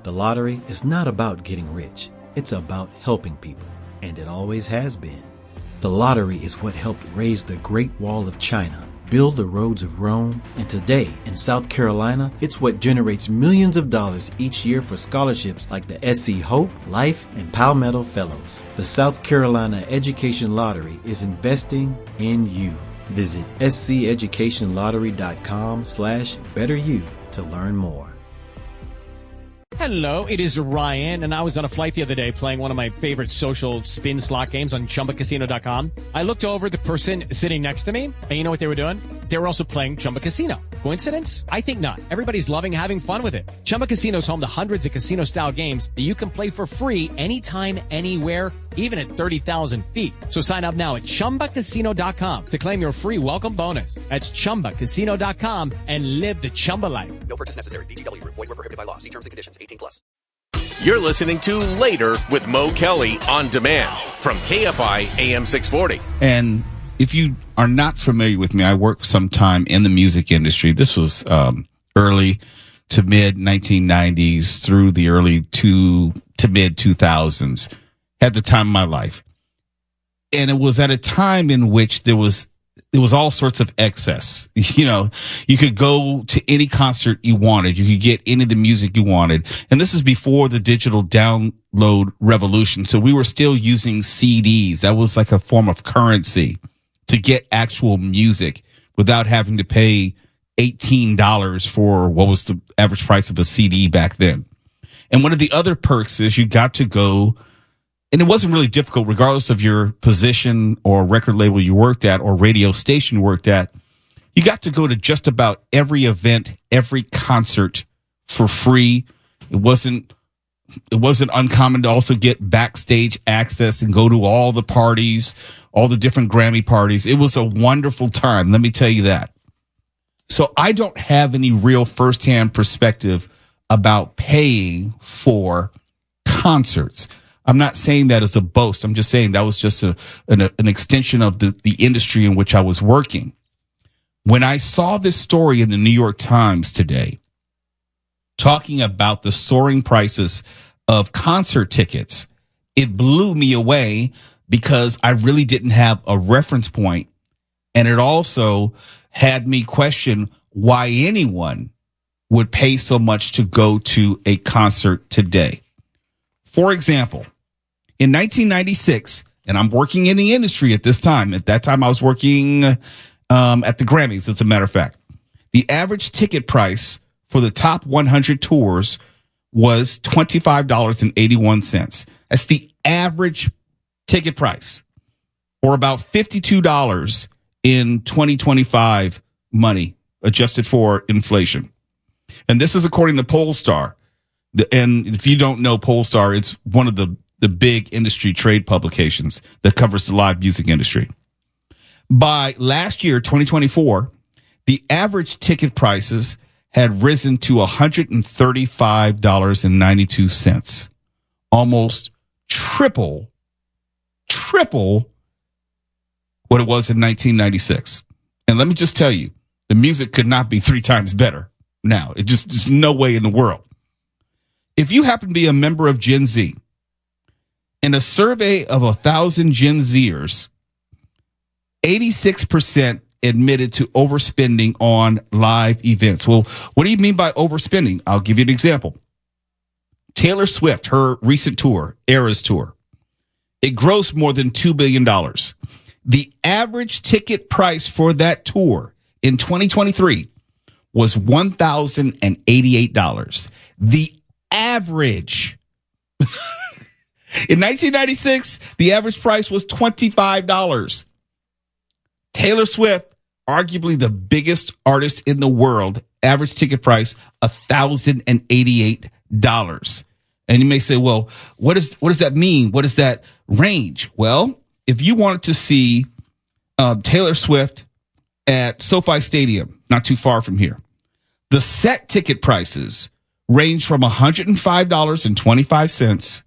The lottery is not about getting rich. It's about helping people, and it always has been. The lottery is what helped raise the Great Wall of China, build the roads of Rome, and today, in South Carolina, it's what generates millions of dollars each year for scholarships like the SC Hope, Life, and Palmetto Fellows. The South Carolina Education Lottery is investing in you. Visit sceducationlottery.com/betteryou to learn more. Hello, it is Ryan, and I was on a flight the other day playing one of my favorite social spin slot games on ChumbaCasino.com. I looked over at the person sitting next to me, and you know what they were doing? They were also playing Chumba Casino. Coincidence? I think not. Everybody's loving having fun with it. Chumba Casino is home to hundreds of casino-style games that you can play for free anytime, anywhere, even at 30,000 feet. So sign up now at ChumbaCasino.com to claim your free welcome bonus. That's ChumbaCasino.com and live the Chumba life. No purchase necessary. VGW. Void where prohibited by law. See terms and conditions. 18+. You're listening to Later with Mo Kelly on demand from KFI AM 640. And if you are not familiar with me, I worked some time in the music industry. This was early to mid 1990s through the early to mid 2000s. At the time of my life. And it was at a time in which there was all sorts of excess. You know, you could go to any concert you wanted. You could get any of the music you wanted. And this is before the digital download revolution. So we were still using CDs. That was like a form of currency to get actual music without having to pay $18 for what was the average price of a CD back then. And one of the other perks is you got to go. And it wasn't really difficult, regardless of your position or record label you worked at or radio station you worked at. You got to go to just about every event, every concert for free. It wasn't uncommon to also get backstage access and go to all the parties, all the different Grammy parties. It was a wonderful time. Let me tell you that. So I don't have any real firsthand perspective about paying for concerts. I'm not saying that as a boast. I'm just saying that was just an extension of the industry in which I was working. When I saw this story in the New York Times today, talking about the soaring prices of concert tickets, it blew me away because I really didn't have a reference point. And it also had me question why anyone would pay so much to go to a concert today. For example, in 1996, and I'm working in the industry at this time. At that time, I was working at the Grammys, as a matter of fact. The average ticket price for the top 100 tours was $25.81. That's the average ticket price, or about $52 in 2025 money, adjusted for inflation. And this is according to Pollstar. And if you don't know Pollstar, it's one of the big industry trade publications that covers the live music industry. By last year, 2024, the average ticket prices had risen to $135.92, almost triple what it was in 1996. And let me just tell you, the music could not be 3 times better now. There's no way in the world. If you happen to be a member of Gen Z, in a survey of 1,000 Gen Zers, 86% admitted to overspending on live events. Well, what do you mean by overspending? I'll give you an example. Taylor Swift, her recent tour, Eras Tour, it grossed more than $2 billion. The average ticket price for that tour in 2023 was $1,088. The average. In 1996, the average price was $25. Taylor Swift, arguably the biggest artist in the world, average ticket price $1,088. And you may say, well, what does that mean? What is that range? Well, if you wanted to see Taylor Swift at SoFi Stadium, not too far from here, the set ticket prices range from $105.25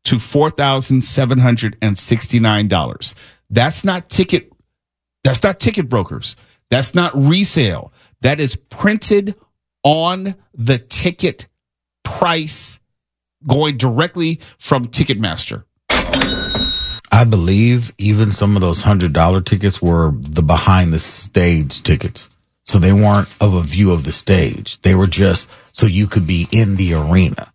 to $4,769. That's not ticket brokers. That's not resale. That is printed on the ticket price going directly from Ticketmaster? I believe even some of those $100 tickets were the behind the stage tickets. So they weren't of a view of the stage. They were just so you could be in the arena.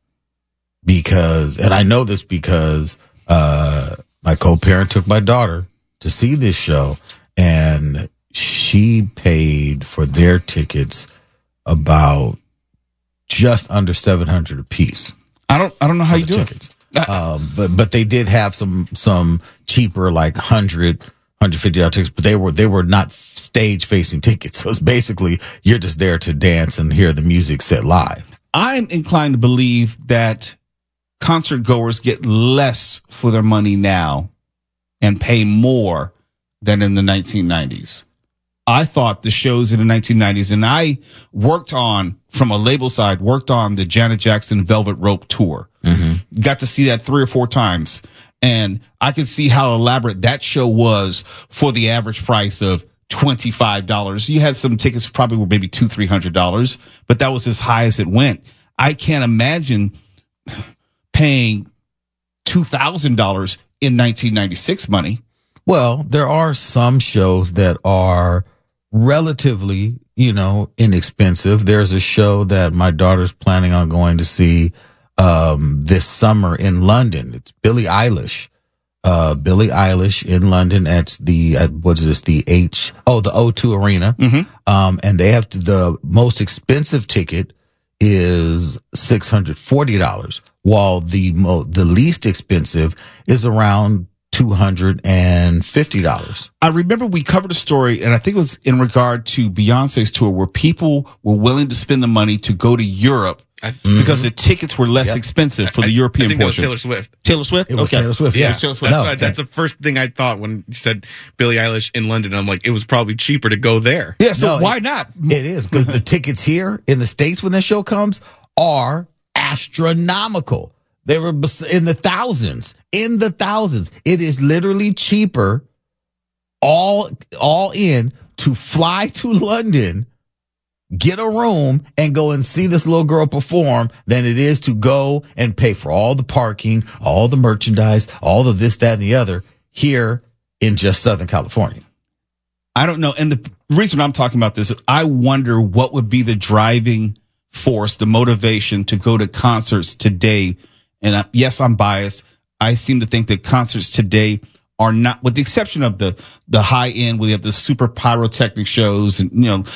Because, and I know this because my co-parent took my daughter to see this show, and she paid for their tickets about just under $700 a piece. I don't know how you do tickets. But they did have some cheaper, like $150 tickets, but they were not stage facing tickets. So it's basically you're just there to dance and hear the music set live. I'm inclined to believe that concert goers get less for their money now and pay more than in the 1990s. I thought the shows in the 1990s, and I worked on, from a label side, the Janet Jackson Velvet Rope tour. Mm-hmm. Got to see that 3 or 4 times. And I could see how elaborate that show was for the average price of $25. You had some tickets probably were maybe $200-$300, but that was as high as it went. I can't imagine paying $2,000 in 1996 money. Well, there are some shows that are relatively, inexpensive. There's a show that my daughter's planning on going to see this summer in London. It's Billie Eilish. Billie Eilish in London at the the O2 Arena. Mm-hmm. And they have the most expensive ticket is $640, while the least expensive is around $250. I remember we covered a story, and I think it was in regard to Beyonce's tour, where people were willing to spend the money to go to Europe because the tickets were less expensive for the European portion. I think it was Taylor Swift. Taylor Swift? It was Taylor Swift. Yeah. Taylor Swift. That's the first thing I thought when you said Billie Eilish in London. I'm like, it was probably cheaper to go there. Yeah, so why not? It is, because the tickets here in the States when this show comes are astronomical. They were in the thousands. It is literally cheaper all in to fly to London, get a room, and go and see this little girl perform than it is to go and pay for all the parking, all the merchandise, all of this, that, and the other here in just Southern California. I don't know. And the reason I'm talking about this, I wonder what would be the driving force, the motivation to go to concerts today. And yes, I'm biased. I seem to think that concerts today are not, with the exception of the high end, where you have the super pyrotechnic shows, and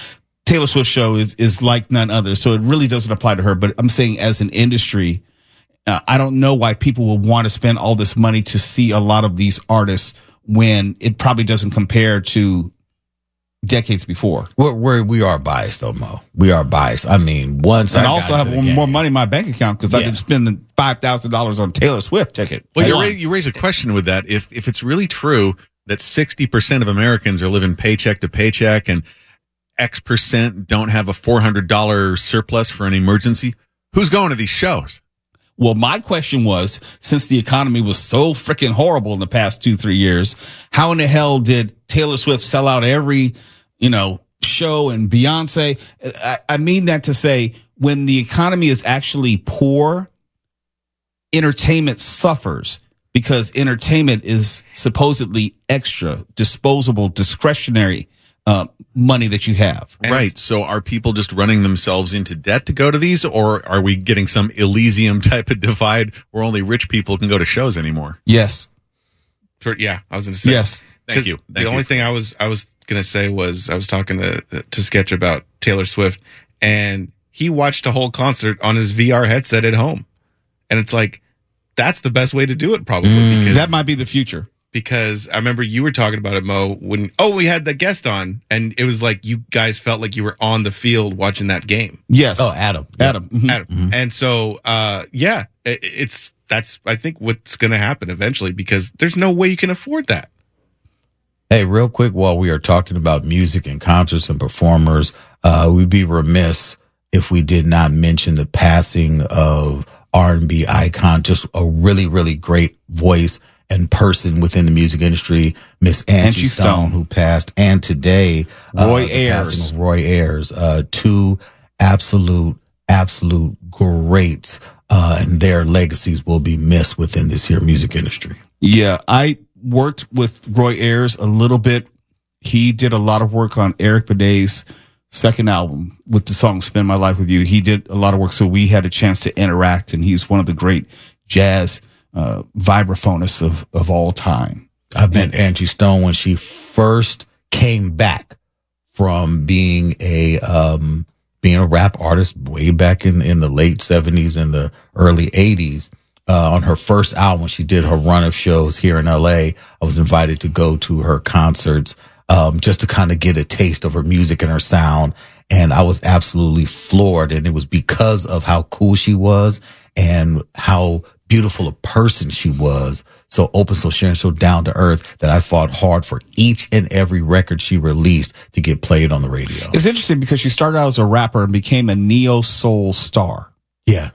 Taylor Swift show is like none other. So it really doesn't apply to her. But I'm saying as an industry, I don't know why people will want to spend all this money to see a lot of these artists when it probably doesn't compare to decades before. We are biased, though, Mo. We are biased. I mean, once and I also have more money in my bank account because I've been spending $5,000 on Taylor Swift ticket. Well, you raise a question with that. If it's really true that 60% of Americans are living paycheck to paycheck and X% don't have a $400 surplus for an emergency, who's going to these shows? Well, my question was, since the economy was so freaking horrible in the past 2-3 years, how in the hell did Taylor Swift sell out every show, and Beyonce? I mean that to say, when the economy is actually poor, entertainment suffers because entertainment is supposedly extra, disposable, discretionary money that you have. Right. So are people just running themselves into debt to go to these, or are we getting some Elysium type of divide where only rich people can go to shows anymore? Yes. Yeah, I was going to say. Yes. Thank you. The only thing I was going to say was I was talking to Sketch about Taylor Swift, and he watched a whole concert on his VR headset at home. And it's like, that's the best way to do it, probably. Because that might be the future. Because I remember you were talking about it, Mo, when we had the guest on, and it was like you guys felt like you were on the field watching that game. Yes. Oh, Adam. Mm-hmm. Adam. Mm-hmm. And so, that's I think what's going to happen eventually, because there's no way you can afford that. Hey, real quick, while we are talking about music and concerts and performers, we'd be remiss if we did not mention the passing of R&B icon, just a really, really great voice and person within the music industry, Miss Angie Stone, who passed, and today Roy Ayers. Two absolute greats and their legacies will be missed within this here music industry. Yeah, I worked with Roy Ayers a little bit. He did a lot of work on Eric Beday's second album with the song Spend My Life With You. He did a lot of work, so we had a chance to interact, and he's one of the great jazz vibraphonists of all time. I met Angie Stone when she first came back from being a rap artist way back in the late 70s and the early 80s. On her first album, she did her run of shows here in LA. I was invited to go to her concerts, just to kind of get a taste of her music and her sound. And I was absolutely floored. And it was because of how cool she was and how beautiful a person she was. So open, so sharing, so down to earth, that I fought hard for each and every record she released to get played on the radio. It's interesting because she started out as a rapper and became a neo-soul star. Yeah.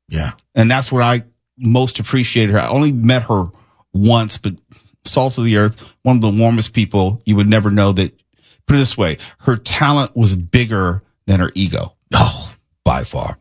Yeah. And that's what I most appreciated her. I only met her once, but salt of the earth, one of the warmest people. You would never know that. Put it this way, her talent was bigger than her ego. Oh, by far.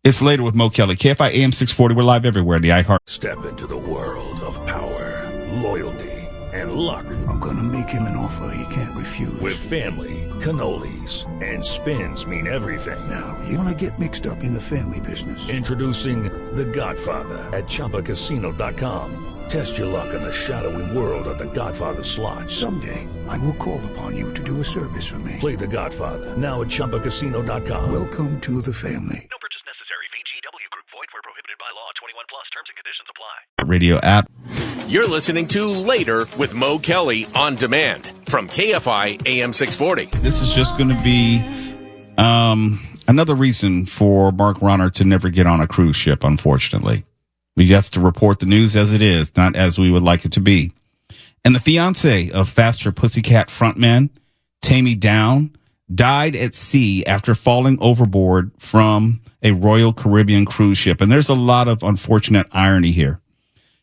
It's Later with Mo Kelly. KFI AM 640. We're live everywhere. The iHeart. Step into the world of power, loyalty, and luck. I'm going to make him an offer he can't refuse. With family, cannolis, and spins mean everything. Now, you want to get mixed up in the family business. Introducing The Godfather at ChumbaCasino.com. Test your luck in the shadowy world of The Godfather slot. Someday, I will call upon you to do a service for me. Play The Godfather now at ChumbaCasino.com. Welcome to the family. No purchase necessary. VGW Group. Void where prohibited by law. 21 plus. Terms and conditions apply. Radio app. You're listening to Later with Mo Kelly on demand from KFI AM 640. This is just going to be another reason for Mark Ronner to never get on a cruise ship, unfortunately. We have to report the news as it is, not as we would like it to be. And the fiance of Faster Pussycat frontman Tammy Down died at sea after falling overboard from a Royal Caribbean cruise ship. And there's a lot of unfortunate irony here.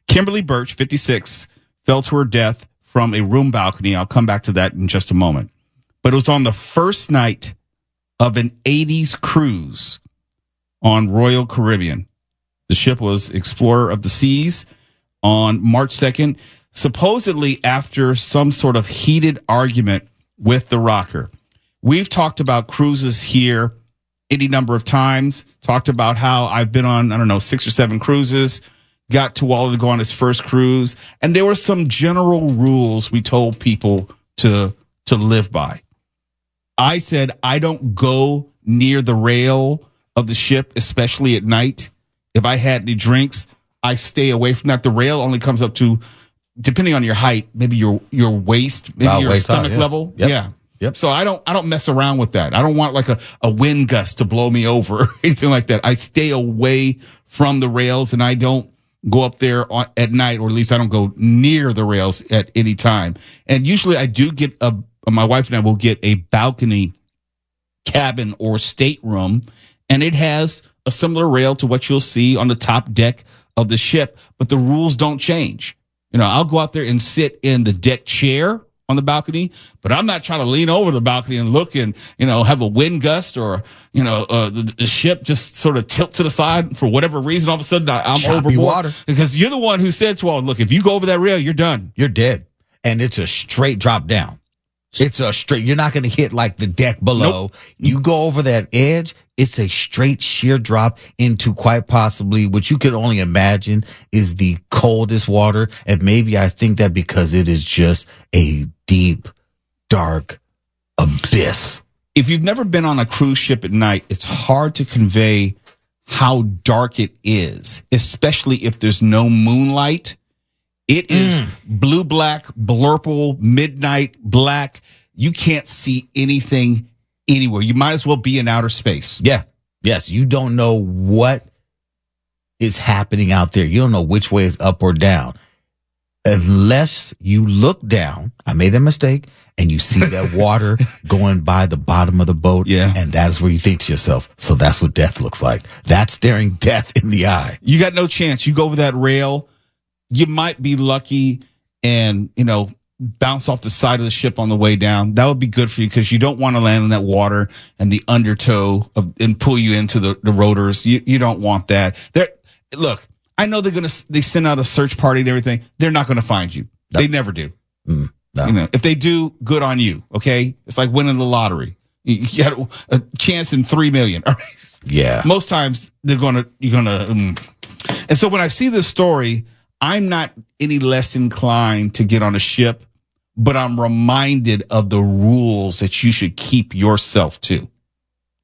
Kimberly Birch, 56, fell to her death from a room balcony. I'll come back to that in just a moment. But it was on the first night of an 80s cruise on Royal Caribbean. The ship was Explorer of the Seas on March 2nd, supposedly after some sort of heated argument with the rocker. We've talked about cruises here any number of times, talked about how I've been on, 6 or 7 cruises, got Tuwala to go on his first cruise, and there were some general rules we told people to live by. I said, I don't go near the rail of the ship, especially at night. If I had any drinks, I stay away from that. The rail only comes up to, depending on your height, maybe your waist, maybe your stomach level. Yep. Yeah. Yep. So I don't mess around with that. I don't want like a wind gust to blow me over or anything like that. I stay away from the rails and I don't go up there at night, or at least I don't go near the rails at any time. And usually I do get my wife and I will get a balcony cabin or stateroom, and it has a similar rail to what you'll see on the top deck of the ship, but the rules don't change. I'll go out there and sit in the deck chair on the balcony, but I'm not trying to lean over the balcony and look and, have a wind gust or, the ship just sort of tilt to the side for whatever reason. All of a sudden I'm Choppy overboard. water. Because you're the one who said to all, look, if you go over that rail, you're done. You're dead. And it's a straight drop down. It's a straight, you're not going to hit like the deck below. Nope. You go over that edge, it's a straight sheer drop into quite possibly what you could only imagine is the coldest water. And maybe I think that because it is just a deep, dark abyss. If you've never been on a cruise ship at night, it's hard to convey how dark it is, especially if there's no moonlight. It is blue, black, blurple, midnight black. You can't see anything anywhere. You might as well be in outer space. Yeah. Yes. You don't know what is happening out there. You don't know which way is up or down. Unless you look down, I made that mistake, and you see that water going by the bottom of the boat. Yeah. And that's where you think to yourself, so that's what death looks like. That's staring death in the eye. You got no chance. You go over that rail. You might be lucky and, bounce off the side of the ship on the way down. That would be good for you because you don't want to land in that water and the undertow and pull you into the rotors. You don't want that. Look, I know they send out a search party and everything. They're not going to find you. No. They never do. No. You know, if they do, good on you. Okay. It's like winning the lottery. You got a chance in 3 million. All right? Yeah. Most times you're going to. And so when I see this story, I'm not any less inclined to get on a ship, but I'm reminded of the rules that you should keep yourself to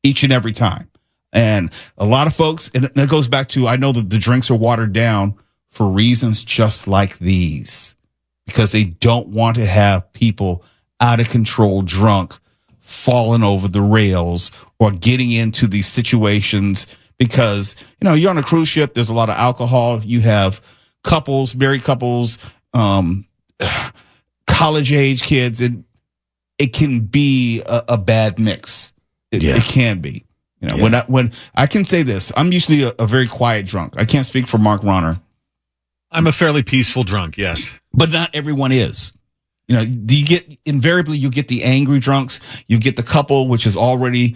each and every time. And a lot of folks, and that goes back to, I know that the drinks are watered down for reasons just like these, because they don't want to have people out of control, drunk, falling over the rails or getting into these situations because, you know, you're on a cruise ship. There's a lot of alcohol. You have couples, married couples, college age kids, and it can be a bad mix. It can be. You know, when I can say this, I'm usually a very quiet drunk. I can't speak for Mark Ronner. I'm a fairly peaceful drunk, yes. But not everyone is. You know, you get the angry drunks, you get the couple which is already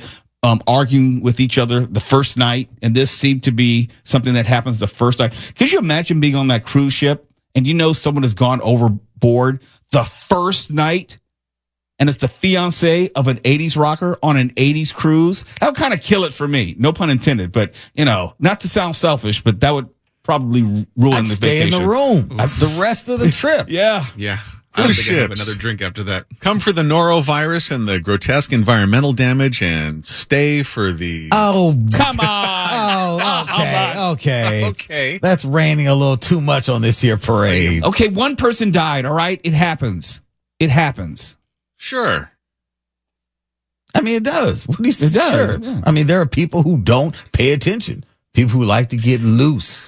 arguing with each other the first night, and this seemed to be something that happens the first night. Could you imagine being on that cruise ship and you know someone has gone overboard the first night, and it's the fiance of an 80s rocker on an 80s cruise? That would kind of kill it for me. No pun intended, but, you know, not to sound selfish, but that would probably ruin the stay vacation. In the room the rest of the trip. Yeah. I don't think I have another drink after that. Come for the norovirus and the grotesque environmental damage, and stay for the. Oh, come on! Okay. That's raining a little too much on this here parade. Okay, one person died. All right, it happens. Sure. I mean, it does. What do you say? It does. Sure. Yeah. I mean, there are people who don't pay attention. People who like to get loose.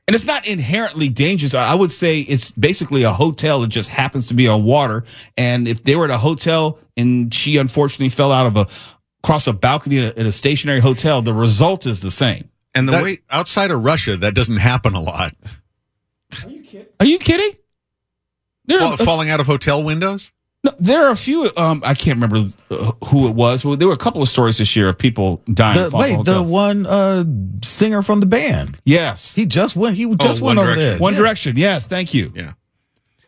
And it's not inherently dangerous. I would say it's basically a hotel that just happens to be on water. And if they were at a hotel and she unfortunately fell across a balcony at a stationary hotel, the result is the same. And way outside of Russia, that doesn't happen a lot. Are you kidding? Falling out of hotel windows? No, there are a few. I can't remember who it was, but there were a couple of stories this year of people dying. The one singer from the band. Yes, he just went. He just went over there. One Direction. Yes, thank you. Yeah.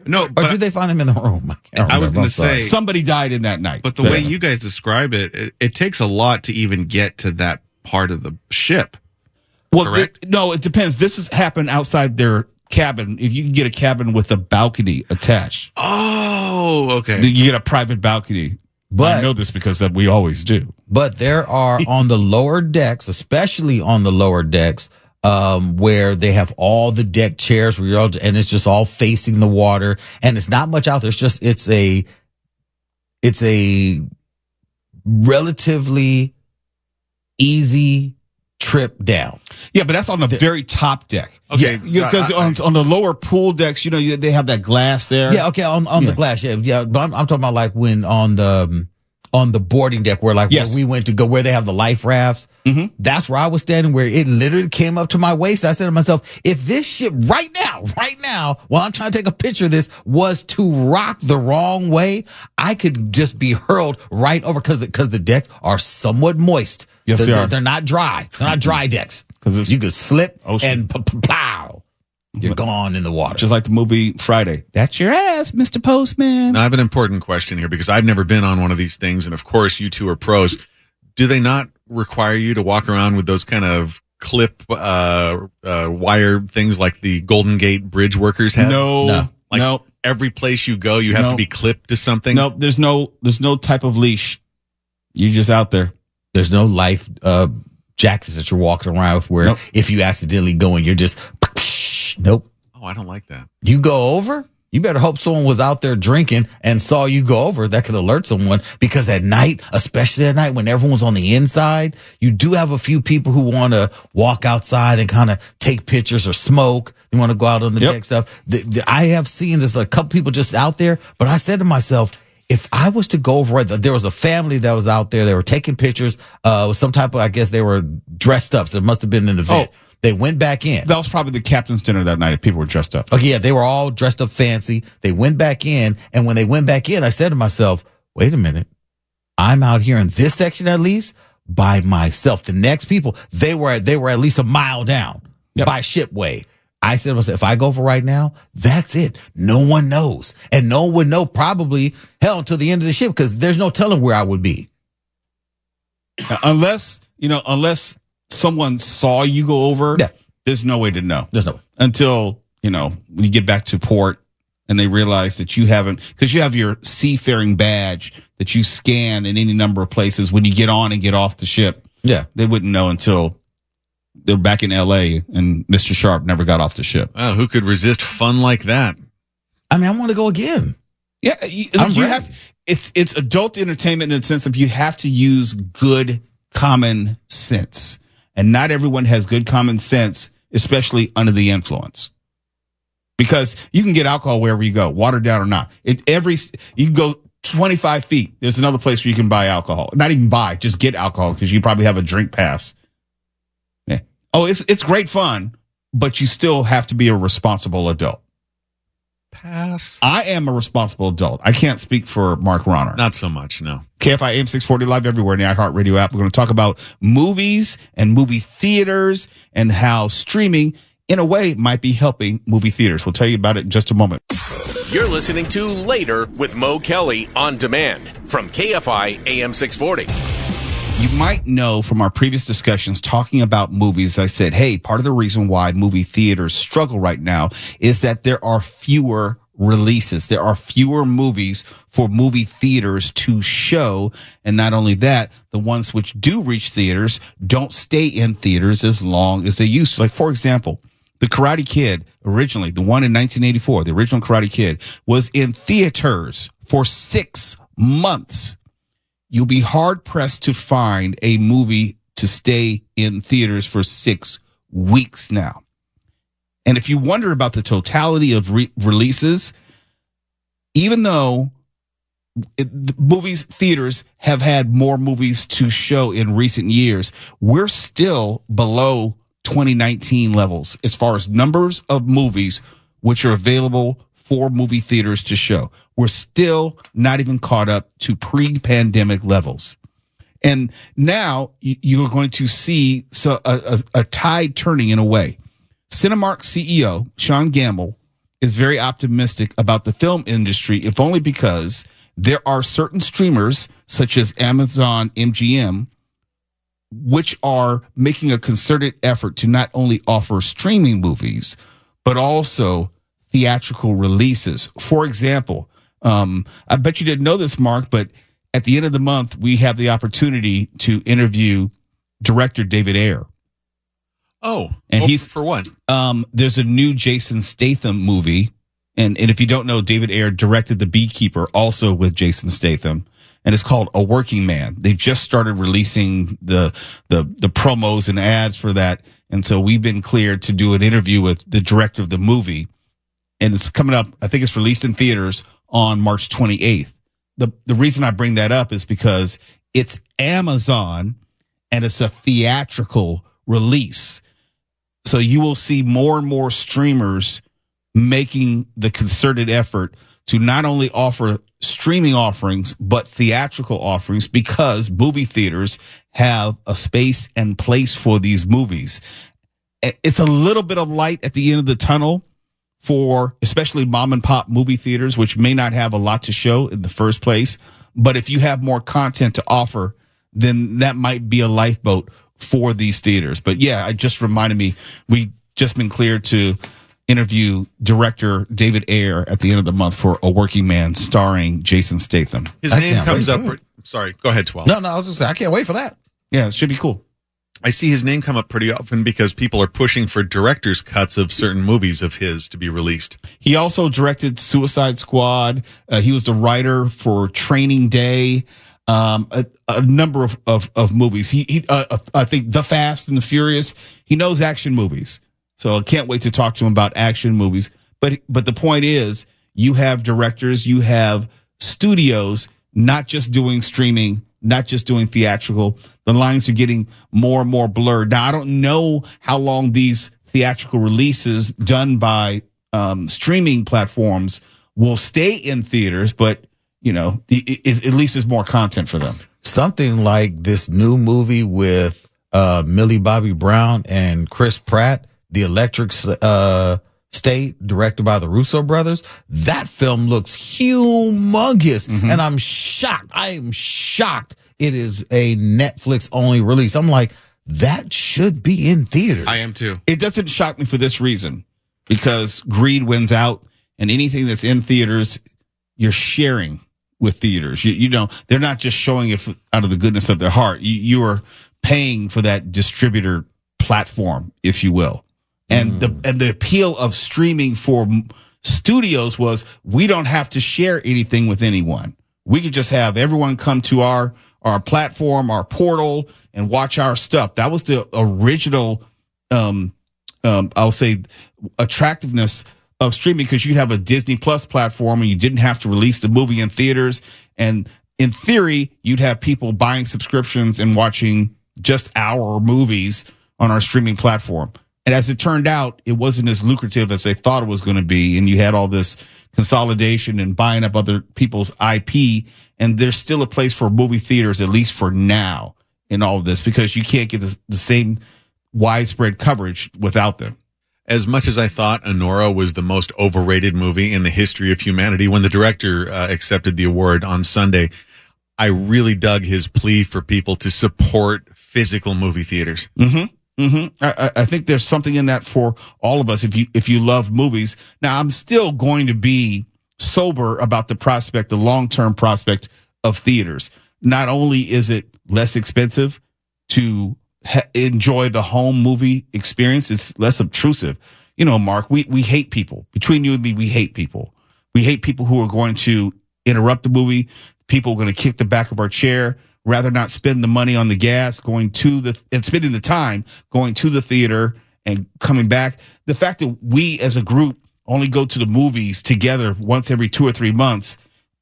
No, or did they find him in the room? I was going to say somebody died in that night. But the way you guys describe it takes a lot to even get to that part of the ship. Well, no, it depends. This has happened outside their cabin. If you can get a cabin with a balcony attached. Oh, okay. You get a private balcony. But I know this because we always do. But there are on the lower decks, especially on the lower decks, where they have all the deck chairs and it's just all facing the water, and it's not much out there. It's a relatively easy trip down. Yeah, but that's on the very top deck. Okay. Because on the lower pool decks, you know, they have that glass there. Yeah, okay, on the glass, yeah. But I'm talking about like when on the boarding deck where where we went to go, where they have the life rafts. Mm-hmm. That's where I was standing, where it literally came up to my waist. I said to myself, if this ship right now, while I'm trying to take a picture of this, was to rock the wrong way, I could just be hurled right over because the decks are somewhat moist. Yes, they are. They're not dry. They're not dry decks. Because you could slip and plow. You're gone in the water. Just like the movie Friday. That's your ass, Mr. Postman. Now, I have an important question here because I've never been on one of these things. And of course, you two are pros. Do they not require you to walk around with those kind of clip wire things like the Golden Gate bridge workers have? No. Every place you go, you have to be clipped to something? No, there's no type of leash. You're just out there. There's no life jackets that you're walking around with where if you accidentally go and you're just nope. Oh, I don't like that. You go over, you better hope someone was out there drinking and saw you go over. That could alert someone, because at night, especially at night when everyone's on the inside, you do have a few people who want to walk outside and kind of take pictures or smoke. They want to go out on the deck stuff. I have seen there's a couple people just out there, but I said to myself, if I was to go over, there was a family that was out there. They were taking pictures with some type of, I guess they were dressed up. So it must have been an event. They went back in. That was probably the captain's dinner that night if people were dressed up. Okay, yeah, they were all dressed up fancy. They went back in, and when they went back in, I said to myself, wait a minute. I'm out here in this section at least by myself. The next people, they were at least a mile down by shipway. I said to myself, if I go for right now, that's it. No one knows. And no one would know probably until the end of the ship because there's no telling where I would be. Unless someone saw you go over, there's no way to know. There's no way. Until, when you get back to port and they realize that you haven't, because you have your seafaring badge that you scan in any number of places when you get on and get off the ship. Yeah. They wouldn't know until they're back in LA and Mr. Sharp never got off the ship. Oh, who could resist fun like that? I mean, I want to go again. Yeah. It's adult entertainment in the sense of you have to use good common sense. And not everyone has good common sense, especially under the influence. Because you can get alcohol wherever you go, watered down or not. You can go 25 feet. There's another place where you can buy alcohol. Not even buy, just get alcohol because you probably have a drink pass. Yeah. Oh, it's great fun, but you still have to be a responsible adult. Pass. I am a responsible adult. I can't speak for Mark Ronner. Not so much, no. KFI AM 640 live everywhere in the iHeartRadio app. We're going to talk about movies and movie theaters and how streaming, in a way, might be helping movie theaters. We'll tell you about it in just a moment. You're listening to Later with Mo Kelly on demand from KFI AM 640. You might know from our previous discussions talking about movies, I said, hey, part of the reason why movie theaters struggle right now is that there are fewer releases. There are fewer movies for movie theaters to show. And not only that, the ones which do reach theaters don't stay in theaters as long as they used to. Like, for example, The Karate Kid, originally, the one in 1984, the original Karate Kid, was in theaters for 6 months. You'll be hard-pressed to find a movie to stay in theaters for 6 weeks now. And if you wonder about the totality of releases, even though theaters have had more movies to show in recent years, we're still below 2019 levels as far as numbers of movies which are available for movie theaters to show. We're still not even caught up to pre-pandemic levels. And now you're going to see a tide turning in a way. Cinemark CEO Sean Gamble is very optimistic about the film industry, if only because there are certain streamers such as Amazon MGM, which are making a concerted effort to not only offer streaming movies, but also theatrical releases. For example, I bet you didn't know this, Mark, but at the end of the month, we have the opportunity to interview director David Ayer. Oh, and he's for what? There's a new Jason Statham movie. And if you don't know, David Ayer directed The Beekeeper, also with Jason Statham. And it's called A Working Man. They've just started releasing the promos and ads for that. And so we've been cleared to do an interview with the director of the movie. And it's coming up, I think it's released in theaters on March 28th. The reason I bring that up is because it's Amazon and it's a theatrical release. So you will see more and more streamers making the concerted effort to not only offer streaming offerings, but theatrical offerings, because movie theaters have a space and place for these movies. It's a little bit of light at the end of the tunnel for especially mom and pop movie theaters, which may not have a lot to show in the first place. But if you have more content to offer, then that might be a lifeboat for these theaters. But yeah, it just reminded me, we just been cleared to interview director David Ayer at the end of the month for A Working Man starring Jason Statham. His name comes up. Sorry, go ahead, 12. No, I was just saying, I can't wait for that. Yeah, it should be cool. I see his name come up pretty often because people are pushing for director's cuts of certain movies of his to be released. He also directed Suicide Squad. He was the writer for Training Day. A number of movies. I think The Fast and the Furious. He knows action movies. So I can't wait to talk to him about action movies. But the point is, you have directors, you have studios, not just doing streaming not just doing theatrical. The lines are getting more and more blurred. Now, I don't know how long these theatrical releases done by streaming platforms will stay in theaters, but, you know, at least there's more content for them. Something like this new movie with Millie Bobby Brown and Chris Pratt, The Electric State, directed by the Russo brothers. That film looks humongous, and I'm shocked. I am shocked it is a Netflix only release. I'm like, that should be in theaters. I am too. It doesn't shock me for this reason, because greed wins out, and anything that's in theaters, you're sharing with theaters. You know, they're not just showing it out of the goodness of their heart. You are paying for that distributor platform, if you will. And the appeal of streaming for studios was, we don't have to share anything with anyone. We could just have everyone come to our platform, our portal, and watch our stuff. That was the original, I'll say, attractiveness of streaming, because you'd have a Disney Plus platform and you didn't have to release the movie in theaters. And in theory, you'd have people buying subscriptions and watching just our movies on our streaming platform. And as it turned out, it wasn't as lucrative as they thought it was going to be. And you had all this consolidation and buying up other people's IP. And there's still a place for movie theaters, at least for now, in all of this, because you can't get the same widespread coverage without them. As much as I thought Anora was the most overrated movie in the history of humanity, when the director accepted the award on Sunday, I really dug his plea for people to support physical movie theaters. I think there's something in that for all of us if you love movies. Now, I'm still going to be sober about the long-term prospect of theaters. Not only is it less expensive to enjoy the home movie experience, it's less obtrusive. You know, Mark, we hate people. Between you and me, we hate people. We hate people who are going to interrupt the movie. People are going to kick the back of our chair, rather not spend the money on the gas, and spending the time going to the theater and coming back. The fact that we as a group only go to the movies together once every 2 or 3 months,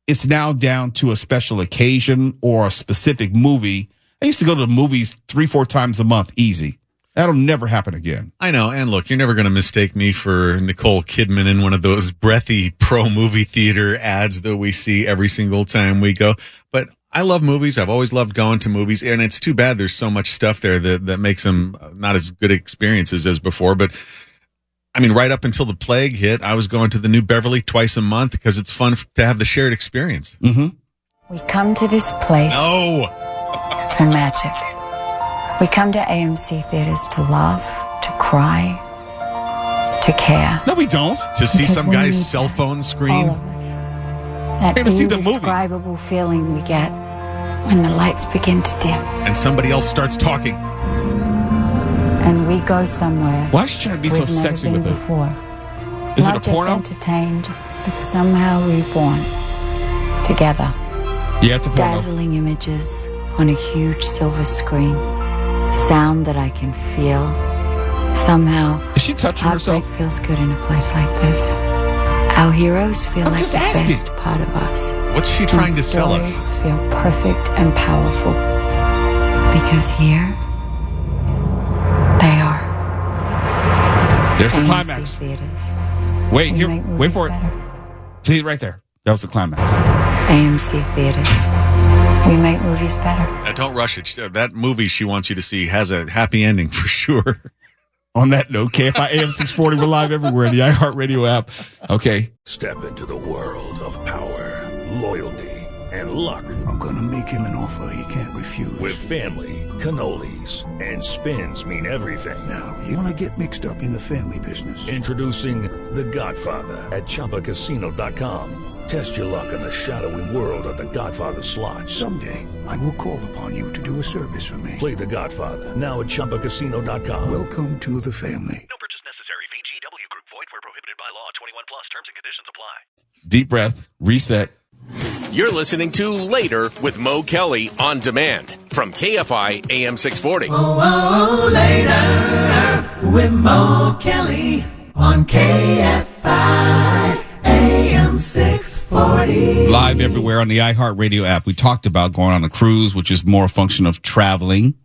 it's now down to a special occasion or a specific movie. I used to go to the movies 3-4 times a month, easy. That'll never happen again. I know. And look, you're never going to mistake me for Nicole Kidman in one of those breathy pro movie theater ads that we see every single time we go. But I love movies. I've always loved going to movies. And it's too bad there's so much stuff there that makes them not as good experiences as before. But I mean, right up until the plague hit, I was going to the New Beverly twice a month because it's fun to have the shared experience. We come to this place for magic. We come to AMC theaters to laugh, to cry, to care. No, we don't. To see some guy's cell phone screen. All of us. That indescribable feeling we get when the lights begin to dim. And somebody else starts talking. And we go somewhere. Why is she trying to be so sexy with it? Before. Is Not it a porno? Not just entertained, but somehow reborn. Together. Yeah, it's a porno. Dazzling images on a huge silver screen. Sound that I can feel. Somehow, is she touching herself? Heartbreak feels good in a place like this. Our heroes feel like the best part of us. What's she trying to sell us? Stories feel perfect and powerful. Because here, they are. There's the AMC climax. Theaters. Wait, We here, make wait for movies it. See, right there. That was the climax. AMC Theaters. We make movies better. Don't rush it. That movie she wants you to see has a happy ending for sure. On that note, KFI AM 640, we're live everywhere in the iHeartRadio app. Okay. Step into the world of power, loyalty, and luck. I'm going to make him an offer he can't refuse. With family, cannolis, and spins mean everything. Now, you want to get mixed up in the family business. Introducing The Godfather at ChumbaCasino.com. Test your luck in the shadowy world of The Godfather slot. Someday, I will call upon you to do a service for me. Play The Godfather now at ChumbaCasino.com. Welcome to the family. No purchase necessary. VGW Group. Void where prohibited by law. 21 plus. Terms and conditions apply. Deep breath. Reset. You're listening to Later with Mo Kelly on demand from KFI AM 640. Later with Mo Kelly on KFI AM 640. 640. Live everywhere on the iHeartRadio app. We talked about going on a cruise, which is more a function of traveling.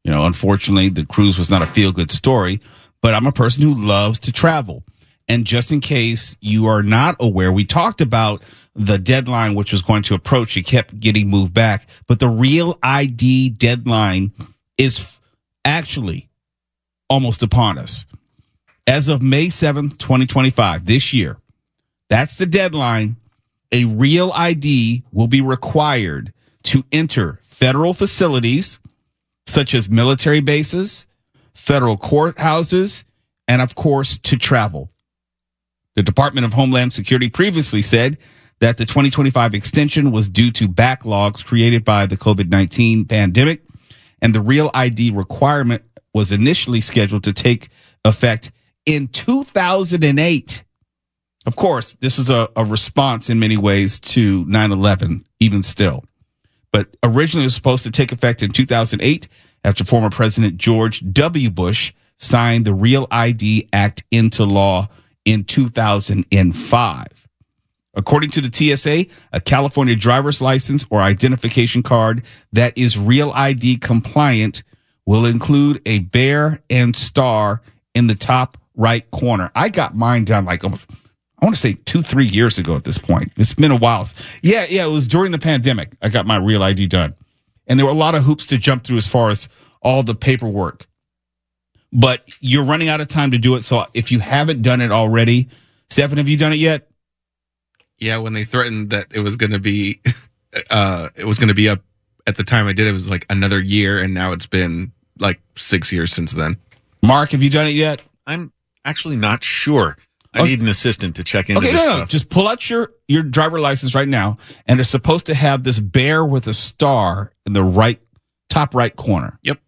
You know, unfortunately, the cruise was not a feel-good story, but I'm a person who loves to travel. And just in case you are not aware, we talked about the deadline, which was going to approach. It kept getting moved back. But the Real ID deadline is actually almost upon us. As of May 7th, 2025, this year, that's the deadline. A Real ID will be required to enter federal facilities such as military bases, federal courthouses, and of course, to travel. The Department of Homeland Security previously said that the 2025 extension was due to backlogs created by the COVID-19 pandemic, and the Real ID requirement was initially scheduled to take effect in 2008. Of course, this is a response in many ways to 9/11, even still. But originally it was supposed to take effect in 2008 after former President George W. Bush signed the Real ID Act into law in 2005. According to the TSA, a California driver's license or identification card that is Real ID compliant will include a bear and star in the top right corner. I got mine done like almost, I want to say 2-3 years ago at this point. It's been a while. Yeah, it was during the pandemic. I got my Real ID done. And there were a lot of hoops to jump through as far as all the paperwork. But you're running out of time to do it. So if you haven't done it already, Stephen, have you done it yet? Yeah, when they threatened that it was going to be, up at the time I did, it was like another year. And now it's been like 6 years since then. Mark, have you done it yet? I'm actually not sure. I need an assistant to check into this stuff. Just pull out your driver license right now, and it's supposed to have this bear with a star in the top right corner. Yep.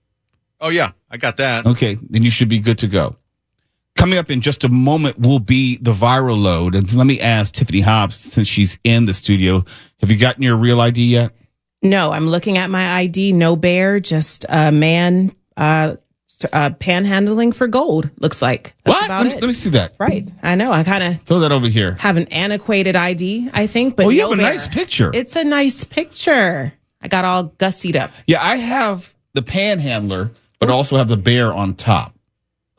Oh, yeah, I got that. Okay, then you should be good to go. Coming up in just a moment will be the viral load. And let me ask Tiffany Hobbs, since she's in the studio, have you gotten your Real ID yet? No, I'm looking at my ID. No bear, just a man panhandling for gold, looks like. That's about it. Let me see that. Right. I know. I kind of throw that over here. Have an antiquated ID, I think. But you have a nice picture. It's a nice picture. I got all gussied up. Yeah, I have the panhandler, but also have the bear on top.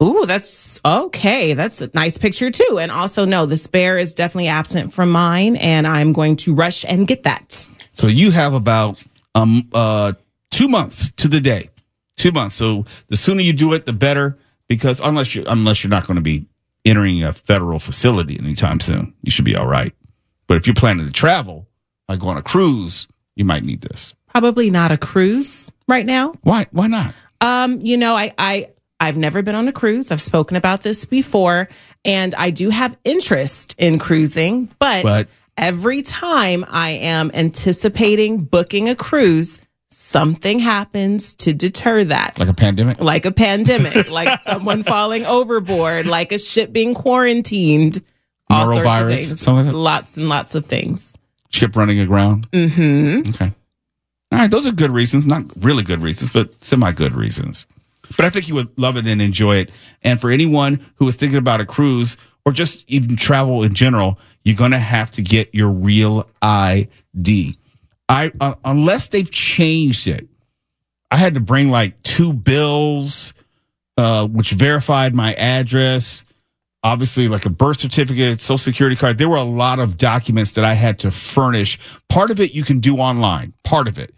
Ooh, that's okay. That's a nice picture too. And also, no, this bear is definitely absent from mine, and I'm going to rush and get that. So you have about 2 months to the day. 2 months. So the sooner you do it, the better, because unless you're not going to be entering a federal facility anytime soon, you should be all right. But if you're planning to travel, like go on a cruise, you might need this. Probably not a cruise right now. Why not? I've never been on a cruise. I've spoken about this before, and I do have interest in cruising, but every time I am anticipating booking a cruise, something happens to deter that. Like a pandemic? Like a pandemic, like someone falling overboard, like a ship being quarantined. All sorts of things. Some of it? Lots and lots of things. Ship running aground? Mm-hmm. Okay. All right, those are good reasons. Not really good reasons, but semi-good reasons. But I think you would love it and enjoy it. And for anyone who is thinking about a cruise or just even travel in general, you're going to have to get your Real ID. Unless they've changed it, I had to bring like 2 bills, which verified my address, obviously like a birth certificate, social security card. There were a lot of documents that I had to furnish. Part of it you can do online, part of it.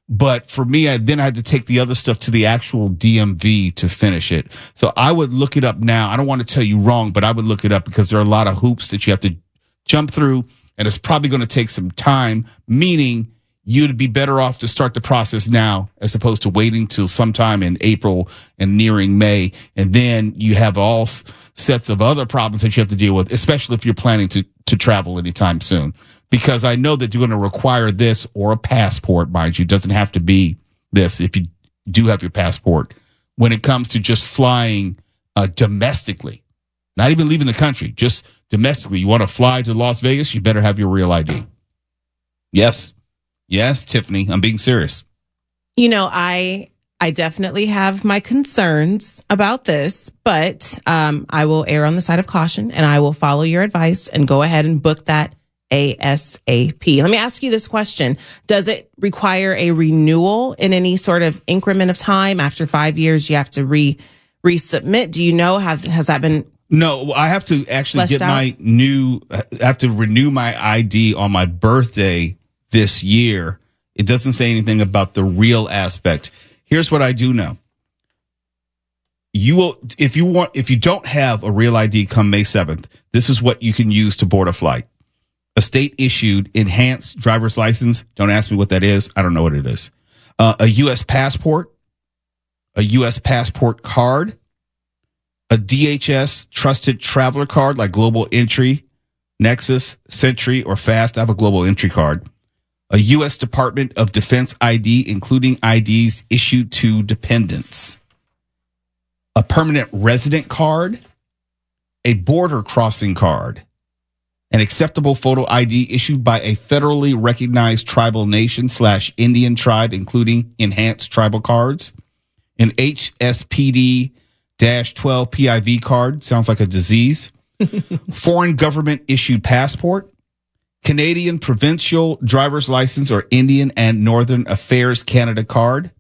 But for me, I had to take the other stuff to the actual DMV to finish it. So I would look it up now. I don't want to tell you wrong, but I would look it up because there are a lot of hoops that you have to jump through, and it's probably going to take some time, meaning you'd be better off to start the process now as opposed to waiting till sometime in April and nearing May. And then you have all sets of other problems that you have to deal with, especially if you're planning to travel anytime soon. Because I know that you're going to require this or a passport, mind you. It doesn't have to be this if you do have your passport. When it comes to just flying domestically, not even leaving the country, just domestically. You want to fly to Las Vegas, you better have your Real ID. Yes, Tiffany, I'm being serious. You know, I definitely have my concerns about this, but I will err on the side of caution, and I will follow your advice and go ahead and book that ASAP. Let me ask you this question. Does it require a renewal in any sort of increment of time? After 5 years, you have to resubmit. Do you know, has that been? No, I have to actually get I have to renew my ID on my birthday this year. It doesn't say anything about the real aspect. Here's what I do know. You will, if you don't have a real ID come May 7th, this is what you can use to board a flight. A state-issued enhanced driver's license. Don't ask me what that is. I don't know what it is. A U.S. passport, a U.S. passport card, a DHS trusted traveler card like Global Entry, Nexus, Century, or Fast. I have a Global Entry card. A U.S. Department of Defense ID, including IDs issued to dependents. A permanent resident card, a border crossing card, an acceptable photo ID issued by a federally recognized tribal nation / Indian tribe, including enhanced tribal cards, an HSPD-12 PIV card, sounds like a disease, foreign government issued passport, Canadian provincial driver's license or Indian and Northern Affairs Canada card,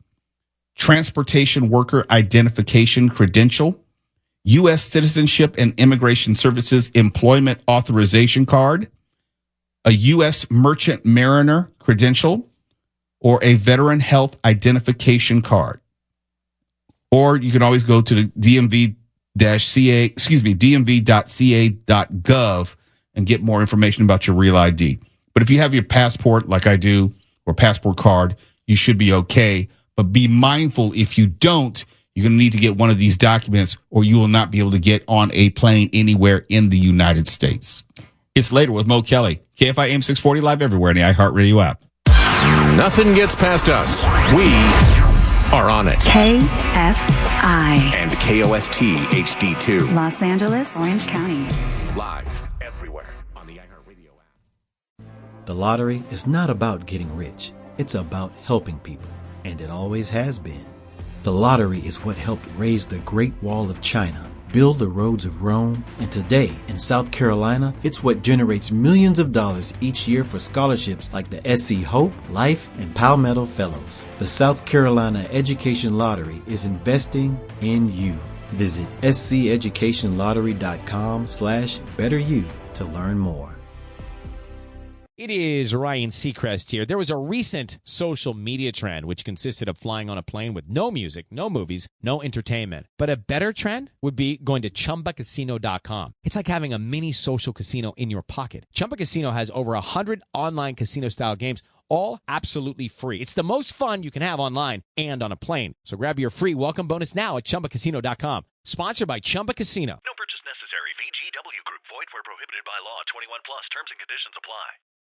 transportation worker identification credential, U.S. Citizenship and Immigration Services Employment Authorization Card, a U.S. Merchant Mariner credential, or a Veteran Health Identification Card. Or you can always go to the dmv.ca.gov and get more information about your real ID. But if you have your passport, like I do, or passport card, you should be okay. But be mindful, if you don't, you're going to need to get one of these documents or you will not be able to get on a plane anywhere in the United States. It's Later with Mo Kelly. KFI AM 640 live everywhere in the iHeartRadio app. Nothing gets past us. We are on it. KFI. And KOST HD2. Los Angeles, Orange County. Live everywhere on the iHeartRadio app. The lottery is not about getting rich. It's about helping people. And it always has been. The lottery is what helped raise the Great Wall of China, build the roads of Rome, and today, in South Carolina, it's what generates millions of dollars each year for scholarships like the SC Hope, Life, and Palmetto Fellows. The South Carolina Education Lottery is investing in you. Visit sceducationlottery.com/betteryou to learn more. It is Ryan Seacrest here. There was a recent social media trend which consisted of flying on a plane with no music, no movies, no entertainment. But a better trend would be going to ChumbaCasino.com. It's like having a mini social casino in your pocket. Chumba Casino has over 100 online casino-style games, all absolutely free. It's the most fun you can have online and on a plane. So grab your free welcome bonus now at ChumbaCasino.com. Sponsored by Chumba Casino. No